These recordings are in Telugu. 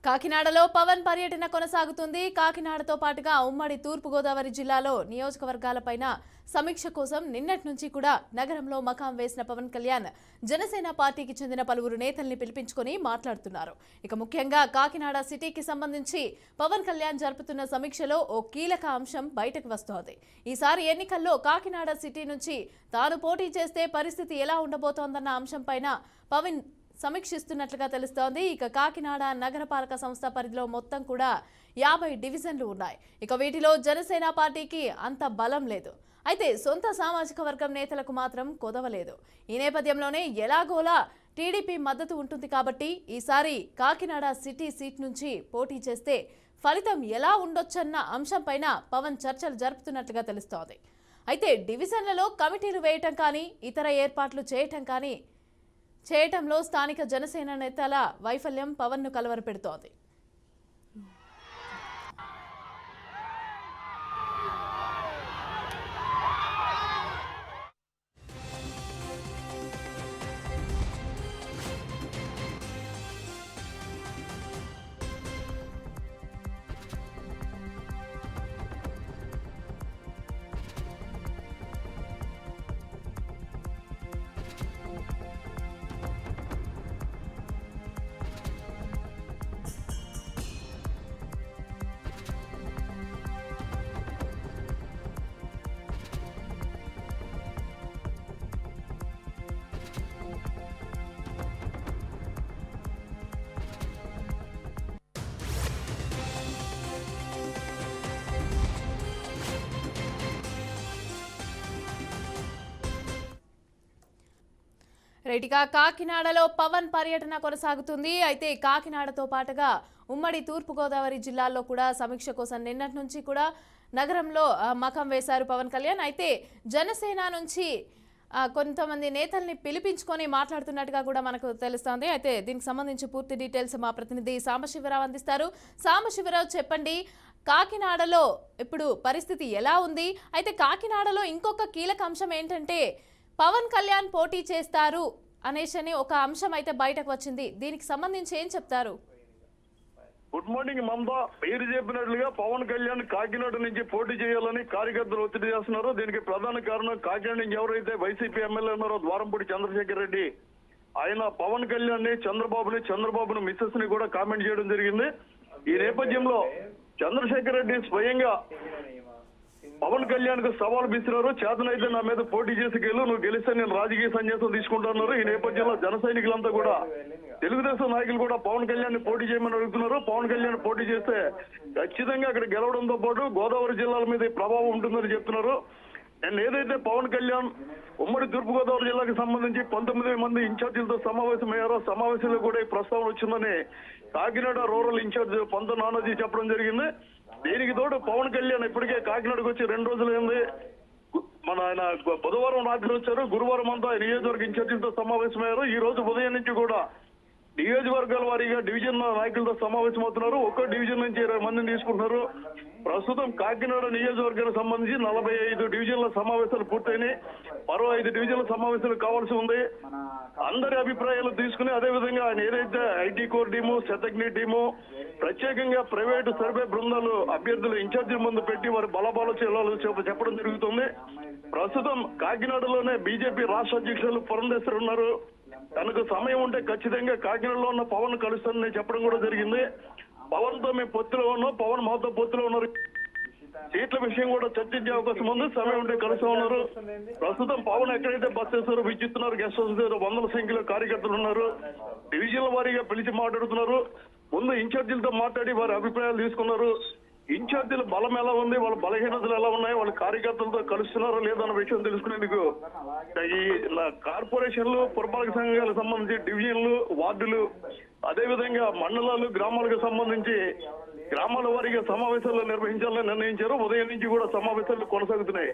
కాకినాడలో పవన్ పర్యటన కొనసాగుతుంది. కాకినాడతో పాటుగా ఉమ్మడి తూర్పు గోదావరి జిల్లాలో నియోజకవర్గాలపైన సమీక్ష కోసం నిన్నటి నుంచి కూడా నగరంలో మకాం వేసిన పవన్ కళ్యాణ్ జనసేన పార్టీకి చెందిన పలువురు నేతల్ని పిలిపించుకొని మాట్లాడుతున్నారు. ఇక ముఖ్యంగా కాకినాడ సిటీకి సంబంధించి పవన్ కళ్యాణ్ జరుపుతున్న సమీక్షలో ఓ కీలక అంశం బయటకు వస్తోంది. ఈసారి ఎన్నికల్లో కాకినాడ సిటీ నుంచి తాను పోటీ చేస్తే పరిస్థితి ఎలా ఉండబోతోందన్న అంశంపైన పవన్ సమీక్షిస్తున్నట్లుగా తెలుస్తోంది. ఇక కాకినాడ నగరపాలక సంస్థ పరిధిలో మొత్తం కూడా 50 డివిజన్లు ఉన్నాయి. ఇక వీటిలో జనసేన పార్టీకి అంత బలం లేదు. అయితే సొంత సామాజిక వర్గం నేతలకు మాత్రం కొదవలేదు. ఈ నేపథ్యంలోనే ఎలాగోలా టీడీపీ మద్దతు ఉంటుంది కాబట్టి ఈసారి కాకినాడ సిటీ సీట్ నుంచి పోటీ చేస్తే ఫలితం ఎలా ఉండొచ్చన్న అంశంపైన పవన్ చర్చలు జరుపుతున్నట్లుగా తెలుస్తోంది. అయితే డివిజన్లలో కమిటీలు వేయటం కానీ ఇతర ఏర్పాట్లు చేయటంలో స్థానిక జనసేన నేతల వైఫల్యం పవన్ను కలవరపెడుతోంది. రైట్గా కాకినాడలో పవన్ పర్యటన కొనసాగుతుంది. అయితే కాకినాడతో పాటుగా ఉమ్మడి తూర్పుగోదావరి జిల్లాల్లో కూడా సమీక్ష కోసం నిన్నటి నుంచి కూడా నగరంలో మకం వేశారు పవన్ కళ్యాణ్. అయితే జనసేన నుంచి కొంతమంది నేతల్ని పిలిపించుకొని మాట్లాడుతున్నట్టుగా కూడా మనకు తెలుస్తోంది. అయితే దీనికి సంబంధించి పూర్తి డీటెయిల్స్ మా ప్రతినిధి సాంబశివరావు అందిస్తారు. సాంబశివరావు, చెప్పండి, కాకినాడలో ఇప్పుడు పరిస్థితి ఎలా ఉంది? అయితే కాకినాడలో ఇంకొక కీలక అంశం ఏంటంటే పవన్ కళ్యాణ్ పోటీ చేస్తారు అనేసి ఒక అంశం అయితే బయటకు వచ్చింది. దీనికి సంబంధించి ఏం చెప్తారు? Good morning Mamata. మీరు చెప్పినట్లుగా పవన్ కళ్యాణ్ కాకినాడ నుంచి పోటీ చేయాలని కార్యకర్తలు ఒత్తిడి చేస్తున్నారు. దీనికి ప్రధాన కారణం కాకినాడ నుంచి ఎవరైతే వైసీపీ ఎమ్మెల్యే ఉన్నారో ద్వారంపూడి చంద్రశేఖర్ రెడ్డి, ఆయన పవన్ కళ్యాణ్ ని చంద్రబాబును మిస్సెస్ ని కూడా కామెంట్ చేయడం జరిగింది. ఈ నేపథ్యంలో చంద్రశేఖర్ రెడ్డి స్వయంగా పవన్ కళ్యాణ్ కు సవాల్ విసిరారు. చేతనైతే నా మీద పోటీ చేసి గెలు, నువ్వు గెలిస్తే నేను రాజకీయ సన్యాసం తీసుకుంటున్నారు. ఈ నేపథ్యంలో జన సైనికులంతా కూడా, తెలుగుదేశం నాయకులు కూడా పవన్ కళ్యాణ్ ని పోటీ చేయమని అడుగుతున్నారు. పవన్ కళ్యాణ్ పోటీ చేస్తే ఖచ్చితంగా అక్కడ గెలవడంతో పాటు గోదావరి జిల్లాల మీద ప్రభావం ఉంటుందని చెప్తున్నారు. నేను ఏదైతే పవన్ కళ్యాణ్ ఉమ్మడి తూర్పుగోదావరి జిల్లాకు సంబంధించి 19 మంది ఇన్ఛార్జీలతో సమావేశమయ్యారో, సమావేశంలో కూడా ఈ ప్రస్తావన వచ్చిందని కాకినాడ రూరల్ ఇన్ఛార్జ్ పంత నానాజీ చెప్పడం జరిగింది. దీనికి తోడు పవన్ కళ్యాణ్ ఇప్పటికే కాకినాడకు వచ్చి 2 రోజులైంది. ఆయన బుధవారం రాత్రి వచ్చారు. గురువారం అంతా నియోజకవర్గ ఇన్ఛార్జీలతో సమావేశమయ్యారు. ఈ రోజు ఉదయం నుంచి కూడా నియోజకవర్గాల వారీగా డివిజన్ నాయకులతో సమావేశం అవుతున్నారు. ఒక్కో డివిజన్ నుంచి 20 మందిని తీసుకుంటున్నారు. ప్రస్తుతం కాకినాడ నియోజకవర్గానికి సంబంధించి 45 డివిజన్ల సమావేశాలు పూర్తయినాయి. మరో 5 డివిజన్ల సమావేశాలు కావాల్సి ఉంది. అందరి అభిప్రాయాలు తీసుకుని, అదేవిధంగా ఆయన ఏదైతే ఐటీ కోర్ టీము, శతగ్ని టీము, ప్రత్యేకంగా ప్రైవేటు సర్వే బృందాలు అభ్యర్థులు ఇన్ఛార్జీల ముందు పెట్టి వారి బలబాలు చెప్పడం జరుగుతుంది. ప్రస్తుతం కాకినాడలోనే బీజేపీ రాష్ట్ర అధ్యక్షులు పురంధేశ్వర్ ఉన్నారు. తనకు సమయం ఉంటే ఖచ్చితంగా కాకినాడలో ఉన్న పవన్ కలుస్తానని చెప్పడం కూడా జరిగింది. పవన్ తో మేము పొత్తులో ఉన్నాం, పవన్ మాతో పొత్తులో ఉన్నారు. సీట్ల విషయం కూడా చర్చించే అవకాశం ఉంది. సమయం ఉంటే కలుస్తూ ఉన్నారు. ప్రస్తుతం పవన్ ఎక్కడైతే బస్ చేస్తారో విద్యుత్తున్నారు, గెస్ట్ హౌస్ దగ్గర 100ల సంఖ్యలో కార్యకర్తలు ఉన్నారు. డివిజన్ల వారీగా పిలిచి మాట్లాడుతున్నారు. ముందు ఇన్ఛార్జీలతో మాట్లాడి వారి అభిప్రాయాలు తీసుకున్నారు. ఇన్ఛార్జీల బలం ఎలా ఉంది, వాళ్ళ బలహీనతలు ఎలా ఉన్నాయి, వాళ్ళ కార్యకర్తలతో కలుస్తున్నారో లేదన్న విషయం తెలుసుకునేందుకు ఈ కార్పొరేషన్లు, పురపాలక సంఘాలకు సంబంధించి డివిజన్లు, వార్డులు, అదేవిధంగా మండలాలు, గ్రామాలకు సంబంధించి గ్రామాల వారీగా సమావేశాలు నిర్వహించాలని నిర్ణయించారు. ఉదయం నుంచి కూడా సమావేశాలు కొనసాగుతున్నాయి.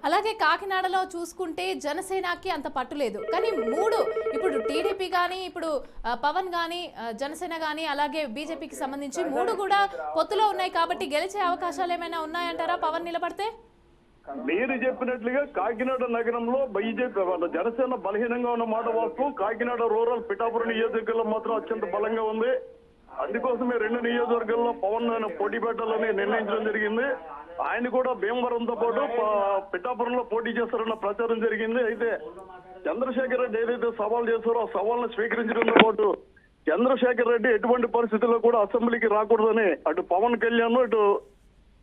అలాగే కాకినాడలో చూసుకుంటే జనసేనకి అంత పట్టులేదు. కానీ ఇప్పుడు టీడీపీ కానీ, ఇప్పుడు పవన్ కానీ, జనసేన కానీ, అలాగే బీజేపీకి సంబంధించి 3 కూడా పొత్తులో ఉన్నాయి కాబట్టి గెలిచే అవకాశాలు ఏమైనా ఉన్నాయంటారా పవన్ నిలబడితే? మీరు చెప్పినట్లుగా కాకినాడ నగరంలో బీజేపీ జనసేన బలహీనంగా ఉన్న మాట వాస్తవం. కాకినాడ రూరల్ పిఠాపురం నియోజకవర్గంలో మాత్రం అత్యంత బలంగా ఉంది. అందుకోసమే 2 నియోజకవర్గాల్లో పవన్ పోటీ పెట్టాలని నిర్ణయించడం జరిగింది. ఆయన కూడా భీమవరంతో పాటు పిఠాపురంలో పోటీ చేస్తారన్న ప్రచారం జరిగింది. అయితే చంద్రశేఖర్ రెడ్డి ఏదైతే సవాల్ చేస్తారో ఆ సవాల్ను స్వీకరించడంతో పాటు చంద్రశేఖర్ రెడ్డి ఎటువంటి పరిస్థితుల్లో కూడా అసెంబ్లీకి రాకూడదని అటు పవన్ కళ్యాణ్ ఇటు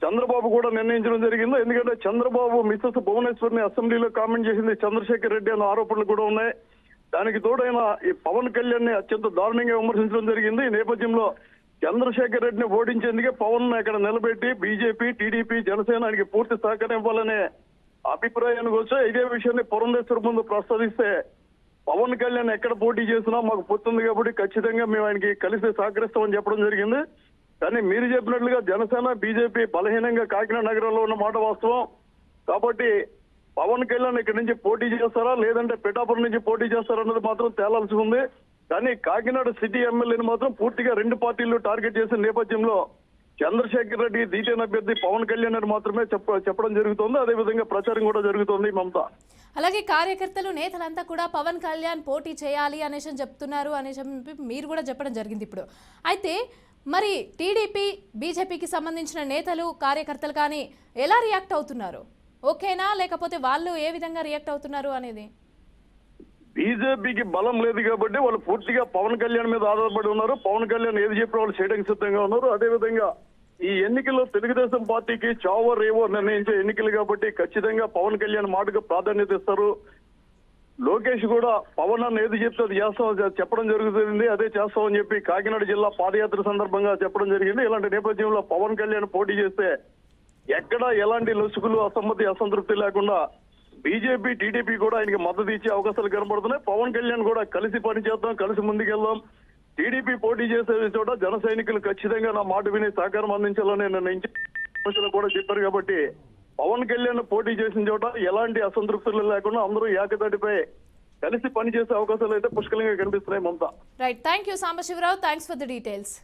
చంద్రబాబు కూడా నిర్ణయించడం జరిగింది. ఎందుకంటే చంద్రబాబు మిస్సెస్ భువనేశ్వర్ని అసెంబ్లీలో కామెంట్ చేసింది చంద్రశేఖర్ రెడ్డి అన్న ఆరోపణలు కూడా ఉన్నాయి. దానికి తోడైన ఈ పవన్ కళ్యాణ్ ని అత్యంత దారుణంగా విమర్శించడం జరిగింది. ఈ నేపథ్యంలో చంద్రశేఖర్ రెడ్డిని ఓడించేందుకే పవన్ అక్కడ నిలబెట్టి బీజేపీ, టీడీపీ, జనసేన ఆయనకి పూర్తి సహకారం ఇవ్వాలనే అభిప్రాయానికి వచ్చా. ఇదే విషయాన్ని పురంధేశ్వర్ ముందు ప్రస్తావిస్తే పవన్ కళ్యాణ్ ఎక్కడ పోటీ చేసినా మాకు పొత్తుంది కాబట్టి ఖచ్చితంగా మేము ఆయనకి కలిసి సహకరిస్తామని చెప్పడం జరిగింది. కానీ మీరు చెప్పినట్లుగా జనసేన, బీజేపీ బలహీనంగా కాకినాడ నగరంలో ఉన్న మాట వాస్తవం. కాబట్టి పవన్ కళ్యాణ్ ఇక్కడి నుంచి పోటీ చేస్తారా లేదంటే పిఠాపురం నుంచి పోటీ చేస్తారా అన్నది మాత్రం తేలాల్సి ఉంది. కానీ కాకినాడ సిటీ ఎమ్మెల్యేని మాత్రం పూర్తిగా 2 పార్టీలు టార్గెట్ చేసిన నేపథ్యంలో చంద్రశేఖర్ రెడ్డి దీటైన అభ్యర్థి పవన్ కళ్యాణ్ అని మాత్రమే చెప్పడం జరుగుతోంది. అదేవిధంగా ప్రచారం కూడా జరుగుతోంది. మమత, అలాగే కార్యకర్తలు, నేతలంతా కూడా పవన్ కళ్యాణ్ పోటీ చేయాలి అనేసి చెప్తున్నారు అనేసి మీరు కూడా చెప్పడం జరిగింది ఇప్పుడు. అయితే మరి టీడీపీ, బీజేపీకి సంబంధించిన నేతలు, కార్యకర్తలు కానీ ఎలా రియాక్ట్ అవుతున్నారు? ఓకేనా, లేకపోతే వాళ్ళు ఏ విధంగా రియాక్ట్ అవుతున్నారు అనేది? బీజేపీకి బలం లేదు కాబట్టి వాళ్ళు పూర్తిగా పవన్ కళ్యాణ్ మీద ఆధారపడి ఉన్నారు. పవన్ కళ్యాణ్ ఏది చెప్పిన వాళ్ళు చేయడానికి సిద్ధంగా ఉన్నారు. అదేవిధంగా ఈ ఎన్నికల్లో తెలుగుదేశం పార్టీకి చావో రేవో నిర్ణయించే ఎన్నికలు కాబట్టి ఖచ్చితంగా పవన్ కళ్యాణ్ మాటకు ప్రాధాన్యత ఇస్తారు. లోకేష్ కూడా పవన్ అన్న ఏది చెప్తే అది చేస్తామని చెప్పడం జరుగుతుంది. అదే చేస్తామని చెప్పి కాకినాడ జిల్లా పాదయాత్ర సందర్భంగా చెప్పడం జరిగింది. ఇలాంటి నేపథ్యంలో పవన్ కళ్యాణ్ పోటీ చేస్తే ఎక్కడ ఎలాంటి లొసుగులు, అసమ్మతి, అసంతృప్తి లేకుండా బీజేపీ, టీడీపీ కూడా ఆయనకి మద్దతు ఇచ్చే అవకాశాలు కనబడుతున్నాయి. పవన్ కళ్యాణ్ కూడా కలిసి పనిచేద్దాం, కలిసి ముందుకెళ్దాం, టీడీపీ పోటీ చేసే చోట జన సైనికులు ఖచ్చితంగా నా మాట విని సహకారం అందించాలని నిర్ణయించి కూడా చెప్పారు. కాబట్టి పవన్ కళ్యాణ్ పోటీ చేసిన చోట ఎలాంటి అసంతృప్తులు లేకుండా అందరూ ఏకతాటిపై కలిసి పనిచేసే అవకాశాలు అయితే పుష్కలంగా కనిపిస్తున్నాయి. Mamata, right, thank you Sambasiva Rao, thanks for the details.